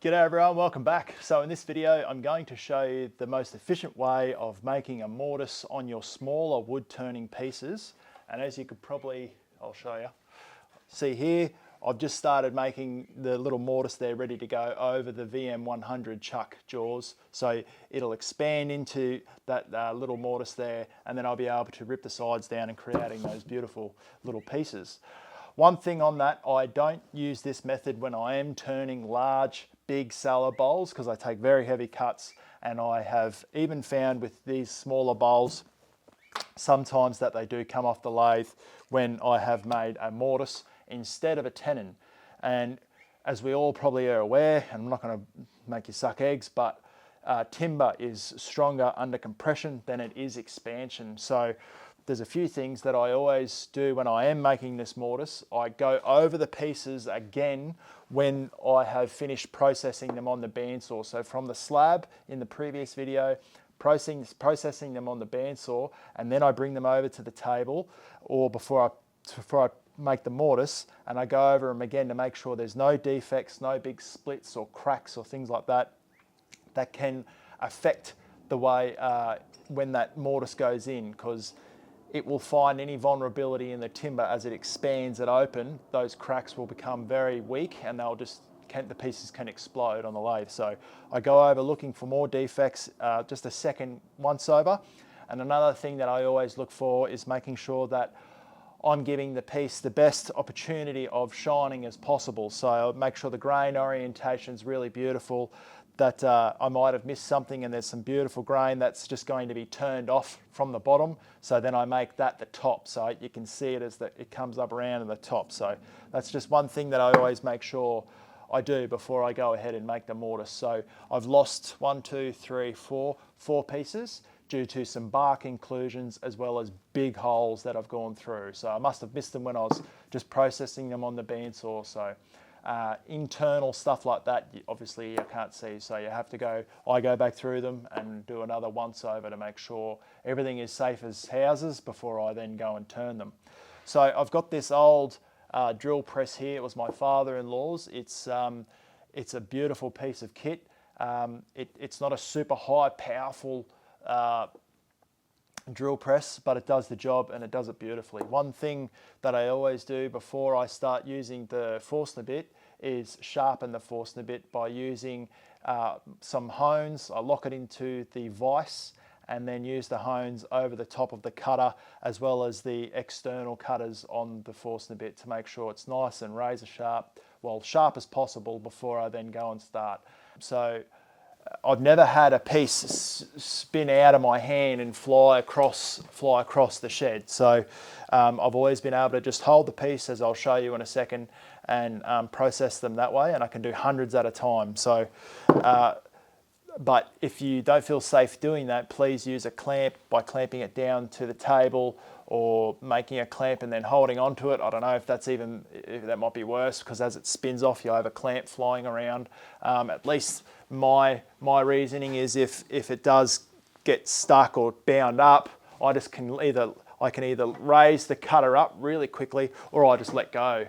G'day everyone, welcome back. So in this video, I'm going to show you the most efficient way of making a mortise on your smaller wood turning pieces. And as you could probably, I'll show you, see here, I've just started making the little mortise there ready to go over the VM100 chuck jaws. So it'll expand into that little mortise there, and then I'll be able to rip the sides down and creating those beautiful little pieces. One thing on that, I don't use this method when I am turning large, big salad bowls because I take very heavy cuts, and I have even found with these smaller bowls sometimes that they do come off the lathe when I have made a mortise instead of a tenon. And as we all probably are aware, and I'm not going to make you suck eggs, but timber is stronger under compression than it is expansion. So there's a few things that I always do when I am making this mortise. I go over the pieces again when I have finished processing them on the bandsaw. So from the slab in the previous video, processing them on the bandsaw, and then I bring them over to the table, or before I make the mortise, and I go over them again to make sure there's no defects, no big splits or cracks or things like that that can affect the way when that mortise goes in, because it will find any vulnerability in the timber as it expands it open. Those cracks will become very weak and they'll just, the pieces can explode on the lathe. So I go over looking for more defects, just a second once over. And another thing that I always look for is making sure that I'm giving the piece the best opportunity of shining as possible. So I'll make sure the grain orientation is really beautiful, that I might have missed something and there's some beautiful grain that's just going to be turned off from the bottom. So then I make that the top, so you can see it as it comes up around in the top. So that's just one thing that I always make sure I do before I go ahead and make the mortise. So I've lost 4 pieces due to some bark inclusions as well as big holes that I've gone through. So I must have missed them when I was just processing them on the bandsaw. So internal stuff like that, obviously you can't see, so you have to go, I go back through them and do another once over to make sure everything is safe as houses before I then go and turn them. So I've got this old drill press here. It was my father-in-law's. It's a beautiful piece of kit. It's not a super high powerful drill press, but it does the job and it does it beautifully. One thing that I always do before I start using the Forstner bit is sharpen the Forstner bit by using some hones. I lock it into the vise and then use the hones over the top of the cutter as well as the external cutters on the Forstner bit to make sure it's nice and razor sharp, well, sharp as possible before I then go and start. So I've never had a piece spin out of my hand and fly across the shed. So I've always been able to just hold the piece, as I'll show you in a second, and process them that way, and I can do hundreds at a time. So, but if you don't feel safe doing that, please use a clamp by clamping it down to the table, or making a clamp and then holding onto it. I don't know if that might be worse, because as it spins off, you have a clamp flying around. At least my reasoning is if it does get stuck or bound up, I can either raise the cutter up really quickly, or I just let go.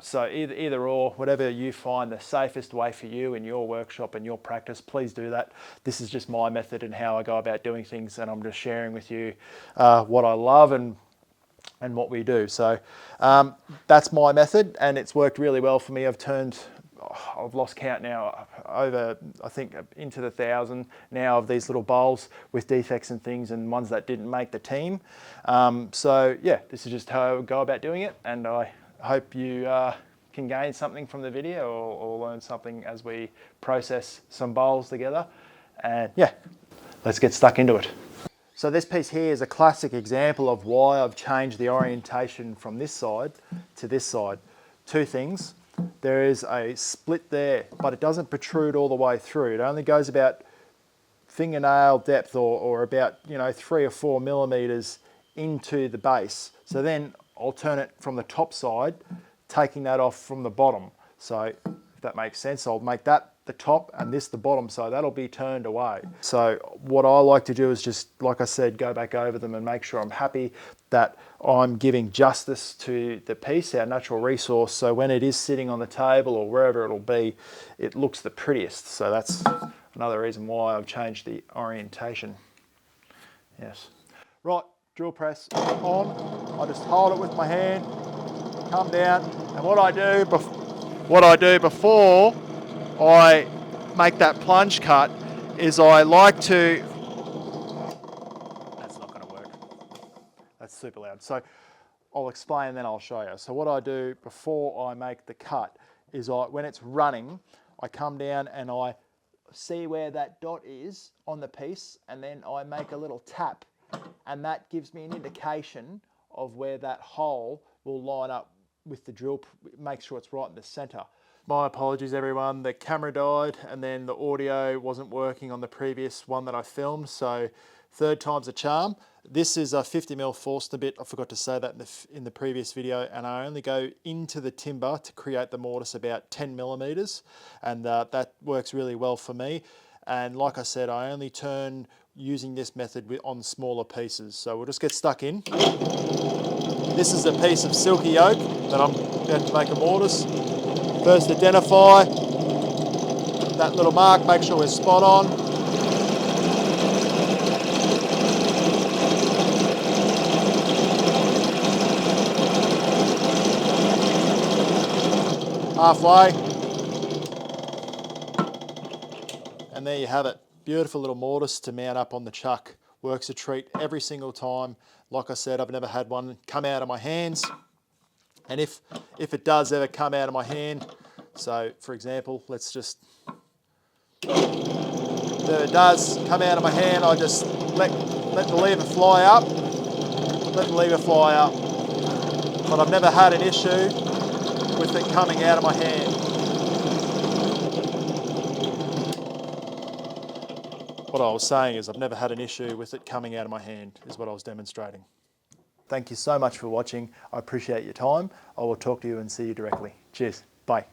So either or, whatever you find the safest way for you in your workshop and your practice, please do that. This is just my method and how I go about doing things, and I'm just sharing with you what I love and what we do. So that's my method, and it's worked really well for me. I've lost count now, over, I think, into the 1,000 now of these little bowls with defects and things, and ones that didn't make the team. So yeah, this is just how I go about doing it, and I hope you can gain something from the video, or learn something as we process some bowls together. And yeah, let's get stuck into it. So this piece here is a classic example of why I've changed the orientation from this side to this side. Two things. There is a split there, but it doesn't protrude all the way through. It only goes about fingernail depth, or about 3 or 4 millimeters into the base. So then I'll turn it from the top side, taking that off from the bottom. So if that makes sense, I'll make that the top and this the bottom, so that'll be turned away. So what I like to do is just, like I said, go back over them and make sure I'm happy that I'm giving justice to the piece, our natural resource, so when it is sitting on the table or wherever it'll be, it looks the prettiest. So that's another reason why I've changed the orientation. Yes. Right, drill press on. I just hold it with my hand, come down, and what I do before I make that plunge cut is I like to, that's not going to work, that's super loud. So I'll explain and then I'll show you. So what I do before I make the cut is when it's running, I come down and I see where that dot is on the piece, and then I make a little tap, and that gives me an indication of where that hole will line up with the drill, make sure it's right in the center. My apologies everyone, the camera died and then the audio wasn't working on the previous one that I filmed, so third time's a charm. This is a 50mm Forstner bit, I forgot to say that in the previous video, and I only go into the timber to create the mortise about 10mm, and that works really well for me. And like I said, I only turn using this method on smaller pieces. So we'll just get stuck in. This is a piece of silky oak that I'm about to make a mortise. First identify that little mark, make sure we're spot on. Halfway. And there you have it. Beautiful little mortise to mount up on the chuck. Works a treat every single time. Like I said, I've never had one come out of my hands. And if it does ever come out of my hand, so for example, let's just, if it does come out of my hand, I just let the lever fly up, But I've never had an issue with it coming out of my hand. What I was saying is I've never had an issue with it coming out of my hand, is what I was demonstrating. Thank you so much for watching. I appreciate your time. I will talk to you and see you directly. Cheers. Bye.